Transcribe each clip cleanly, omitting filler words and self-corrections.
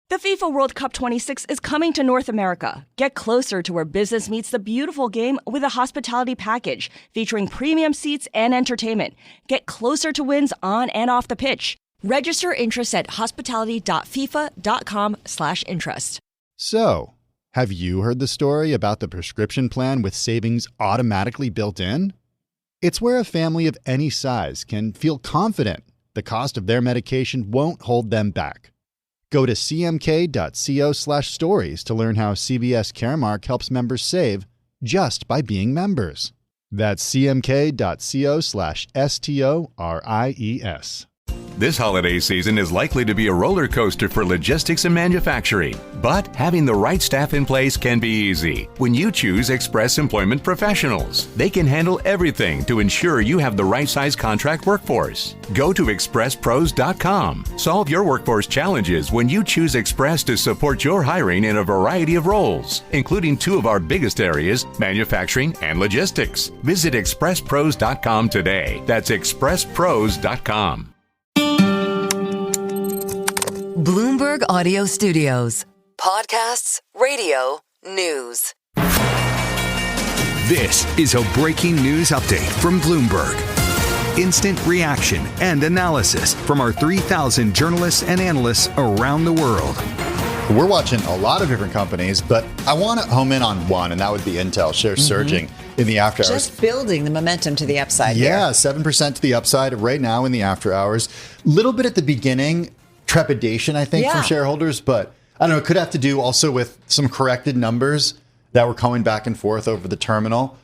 The FIFA World Cup 26 is coming to North America. Get closer to where business meets the beautiful game with a hospitality package featuring premium seats and entertainment. Get closer to wins on and off the pitch. Register interest at hospitality.fifa.com/interest. So, have you heard the story about the prescription plan with savings automatically built in? It's where a family of any size can feel confident the cost of their medication won't hold them back. Go to cmk.co/stories to learn how CVS Caremark helps members save just by being members. That's cmk.co/STORIES. This holiday season is likely to be a roller coaster for logistics and manufacturing, but having the right staff in place can be easy when you choose Express Employment Professionals. They can handle everything to ensure you have the right size contract workforce. Go to expresspros.com. Solve your workforce challenges when you choose Express to support your hiring in a variety of roles, including two of our biggest areas, manufacturing and logistics. Visit expresspros.com today. That's expresspros.com. Bloomberg Audio Studios. Podcasts, radio, news. This is a breaking news update from Bloomberg. Instant reaction and analysis from our 3,000 journalists and analysts around the world. We're watching a lot of different companies, but I want to home in on one, and that would be Intel. Shares surging in the after hours. Just building the momentum to the upside. Yeah, 7% to the upside right now in the after hours. Little bit at the beginning, trepidation, I think, from shareholders, but I don't know, it could have to do also with some corrected numbers that were coming back and forth over the terminal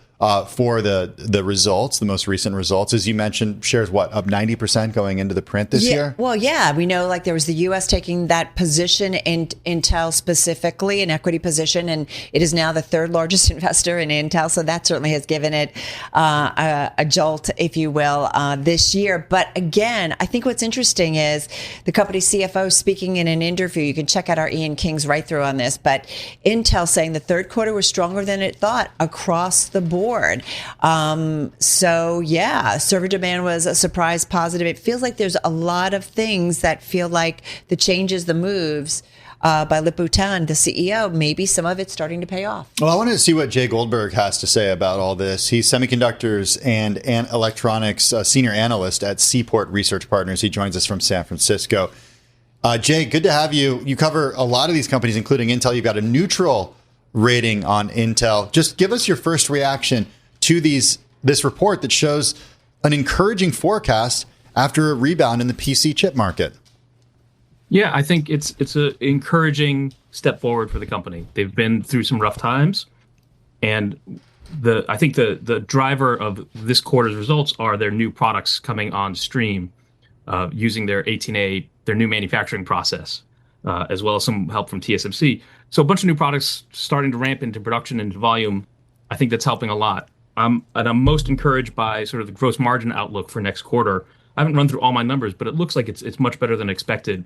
for the results, the most recent results. As you mentioned, shares, up 90% going into the print this year? Well, yeah, we know there was the U.S. taking that position in Intel specifically, an equity position, and it is now the third largest investor in Intel. So that certainly has given it a jolt, if you will, this year. But again, I think what's interesting is the company's CFO speaking in an interview. You can check out our Ian King's right through on this, but Intel saying the third quarter was stronger than it thought across the board. Server demand was a surprise positive. It feels like there's a lot of things that feel like the changes, the moves by Lip-Bu Tan, the CEO, maybe some of it's starting to pay off. Well, I wanted to see what Jay Goldberg has to say about all this. He's semiconductors and electronics senior analyst at Seaport Research Partners. He joins us from San Francisco. Jay, good to have you. You cover a lot of these companies, including Intel. You've got a neutral rating on Intel. Just give us your first reaction to this report that shows an encouraging forecast after a rebound in the PC chip market. Yeah, I think it's an encouraging step forward for the company. They've been through some rough times, and I think the driver of this quarter's results are their new products coming on stream using their 18A, their new manufacturing process, as well as some help from TSMC. So a bunch of new products starting to ramp into production and volume. I think that's helping a lot. And I'm most encouraged by sort of the gross margin outlook for next quarter. I haven't run through all my numbers, but it looks like it's much better than expected,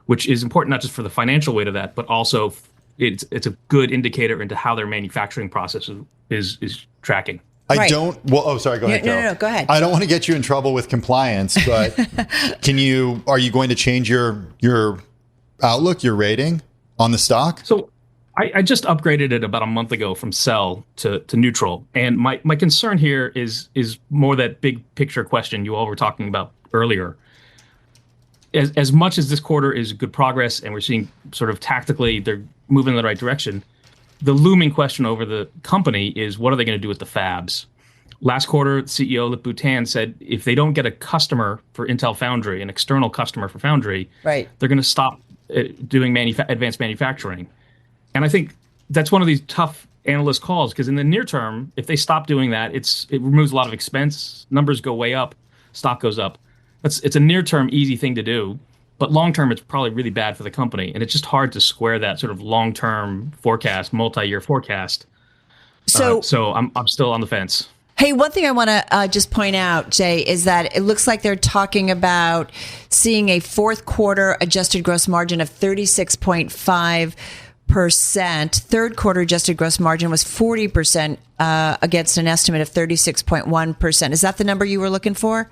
which is important not just for the financial weight of that, but also it's a good indicator into how their manufacturing process is tracking. Go ahead, Carol. No, go ahead. I don't want to get you in trouble with compliance, but are you going to change your outlook, your rating on the stock? So I just upgraded it about a month ago from sell to neutral. And my concern here is more that big picture question you all were talking about earlier. As much as this quarter is good progress and we're seeing sort of tactically they're moving in the right direction, the looming question over the company is what are they going to do with the fabs? Last quarter, the CEO Lip-Bu Tan said if they don't get a customer for Intel Foundry, an external customer for Foundry, they're going to stop doing advanced manufacturing. And I think that's one of these tough analyst calls because in the near term, if they stop doing that, it removes a lot of expense. Numbers go way up, stock goes up. It's a near term easy thing to do, but long term it's probably really bad for the company. And it's just hard to square that sort of long term forecast, multi-year forecast. So I'm still on the fence. Hey, one thing I want to just point out, Jay, is that it looks like they're talking about seeing a fourth quarter adjusted gross margin of 36.5%. Third quarter adjusted gross margin was 40% against an estimate of 36.1%. Is that the number you were looking for?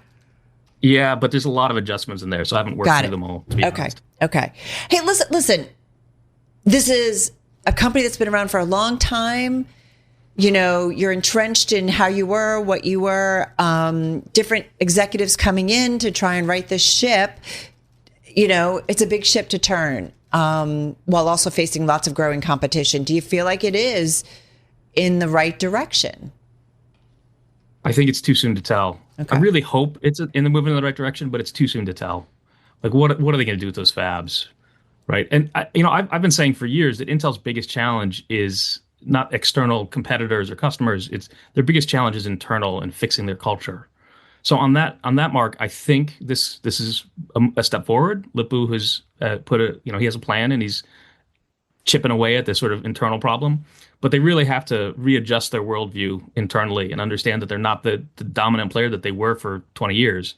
Yeah, but there's a lot of adjustments in there, so I haven't worked through them all, to be honest. Okay. Hey, listen. this is a company that's been around for a long time. You're entrenched in how you were, what you were, different executives coming in to try and right this ship. It's a big ship to turn, while also facing lots of growing competition. Do you feel like it is in the right direction? I think it's too soon to tell. Okay. I really hope it's in the movement in the right direction, but it's too soon to tell. Like, what are they going to do with those fabs, right? And I've been saying for years that Intel's biggest challenge is not external competitors or customers. It's their biggest challenge is internal and fixing their culture. So on that mark, I think this is a step forward. Lip-Bu has he has a plan and he's chipping away at this sort of internal problem. But they really have to readjust their worldview internally and understand that they're not the dominant player that they were for 20 years.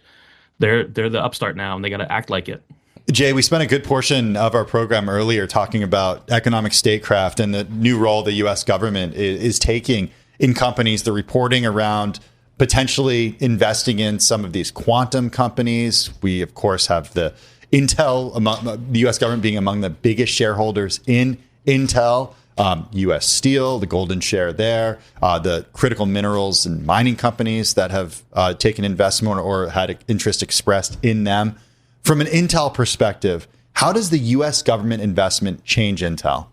They're the upstart now, and they got to act like it. Jay, we spent a good portion of our program earlier talking about economic statecraft and the new role the U.S. government is taking in companies, the reporting around potentially investing in some of these quantum companies. We, of course, have the Intel, the U.S. government being among the biggest shareholders in Intel, U.S. Steel, the golden share there, the critical minerals and mining companies that have taken investment or had interest expressed in them. From an Intel perspective, how does the U.S. government investment change Intel?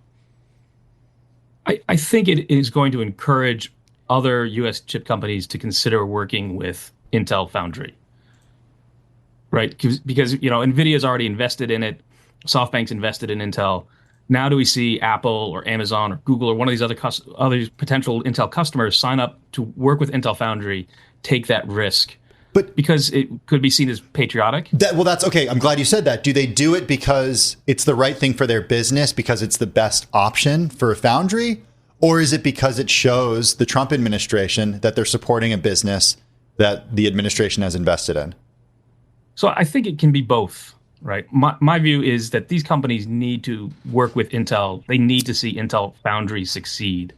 I think it is going to encourage other U.S. chip companies to consider working with Intel Foundry, right? Because NVIDIA's already invested in it. SoftBank's invested in Intel. Now do we see Apple or Amazon or Google or one of these other potential Intel customers sign up to work with Intel Foundry, take that risk? But because it could be seen as patriotic. That's okay. I'm glad you said that. Do they do it because it's the right thing for their business, because it's the best option for a foundry? Or is it because it shows the Trump administration that they're supporting a business that the administration has invested in? So I think it can be both, right? My view is that these companies need to work with Intel. They need to see Intel Foundry succeed.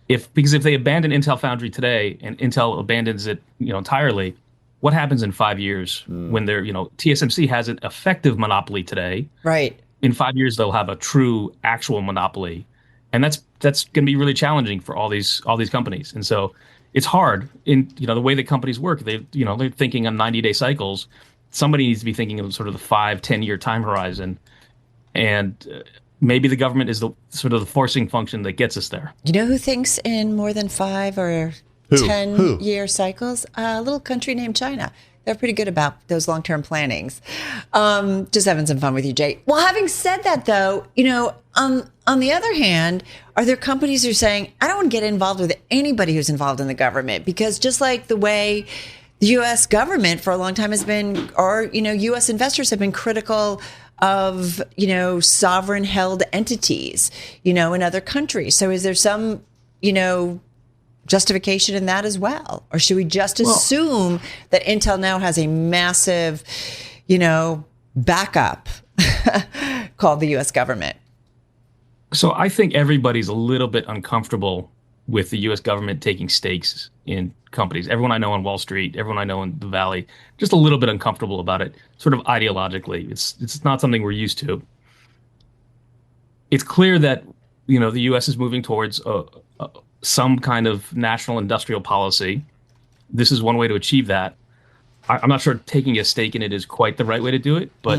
Because if they abandon Intel Foundry today and Intel abandons it, entirely, what happens in 5 years when they're, TSMC has an effective monopoly today. Right. In 5 years, they'll have a true actual monopoly. And that's going to be really challenging for all these companies. And so it's hard in, the way that companies work. They're thinking on 90-day cycles. Somebody needs to be thinking of sort of the 5-10-year time horizon. And maybe the government is the sort of the forcing function that gets us there. You know who thinks in more than 5 or 10-year cycles? A little country named China. They're pretty good about those long-term plannings. Just having some fun with you, Jay. Well, having said that, though, on the other hand, are there companies who are saying, I don't want to get involved with anybody who's involved in the government? Because just like the way the U.S. government for a long time has been, or, U.S. investors have been critical of, sovereign-held entities, in other countries. So is there some, justification in that as well? Or should we just assume that Intel now has a massive, backup called the U.S. government? So I think everybody's a little bit uncomfortable with the U.S. government taking stakes in companies. Everyone I know on Wall Street, everyone I know in the Valley, just a little bit uncomfortable about it, sort of ideologically. It's not something we're used to. It's clear that, the U.S. is moving towards some kind of national industrial policy. This is one way to achieve that. I'm not sure taking a stake in it is quite the right way to do it, but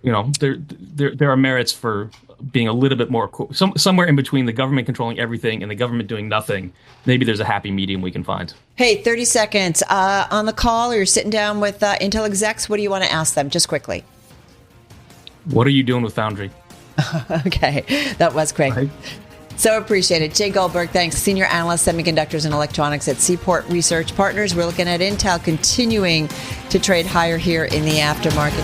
there are merits for being a little bit more somewhere in between the government controlling everything and the government doing nothing. Maybe there's a happy medium we can find. Hey, 30 seconds on the call, or you're sitting down with Intel execs. What do you want to ask them? Just quickly. What are you doing with Foundry? Okay, that was quick. Right. So appreciate it. Jay Goldberg, thanks. Senior Analyst, Semiconductors and Electronics at Seaport Research Partners. We're looking at Intel continuing to trade higher here in the aftermarket.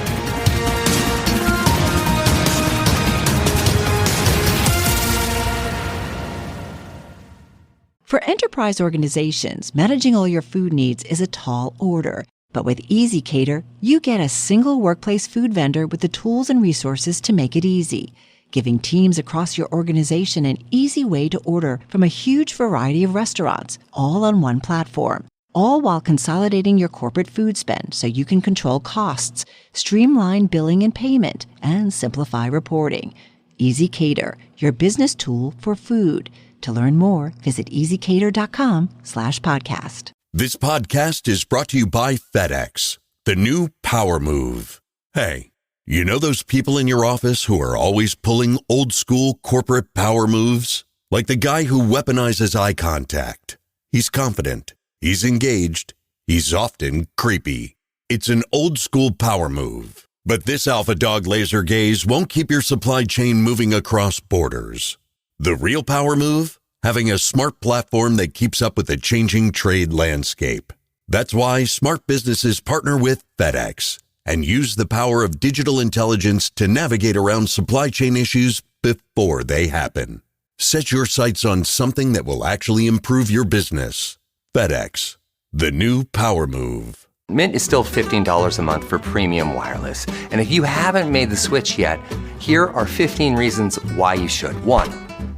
For enterprise organizations, managing all your food needs is a tall order. But with EasyCater, you get a single workplace food vendor with the tools and resources to make it easy, giving teams across your organization an easy way to order from a huge variety of restaurants, all on one platform, all while consolidating your corporate food spend so you can control costs, streamline billing and payment, and simplify reporting. EasyCater, your business tool for food. To learn more, visit easycater.com/podcast. This podcast is brought to you by FedEx, the new power move. Hey, you know those people in your office who are always pulling old school corporate power moves? Like the guy who weaponizes eye contact. He's confident. He's engaged. He's often creepy. It's an old school power move. But this alpha dog laser gaze won't keep your supply chain moving across borders. The real power move? Having a smart platform that keeps up with the changing trade landscape. That's why smart businesses partner with FedEx and use the power of digital intelligence to navigate around supply chain issues before they happen. Set your sights on something that will actually improve your business. FedEx, the new power move. Mint is still $15 a month for premium wireless. And if you haven't made the switch yet, here are 15 reasons why you should. 1,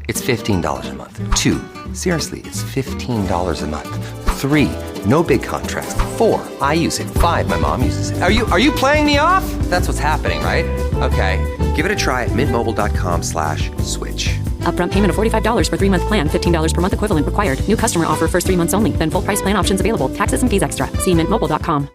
it's $15 a month. 2, seriously, it's $15 a month. 3, no big contrast. 4, I use it. 5, my mom uses it. Are you playing me off? That's what's happening, right? Okay, give it a try at mintmobile.com/switch. Upfront payment of $45 for 3-month plan, $15 per month equivalent required. New customer offer first 3 months only. Then full price plan options available. Taxes and fees extra. See mintmobile.com.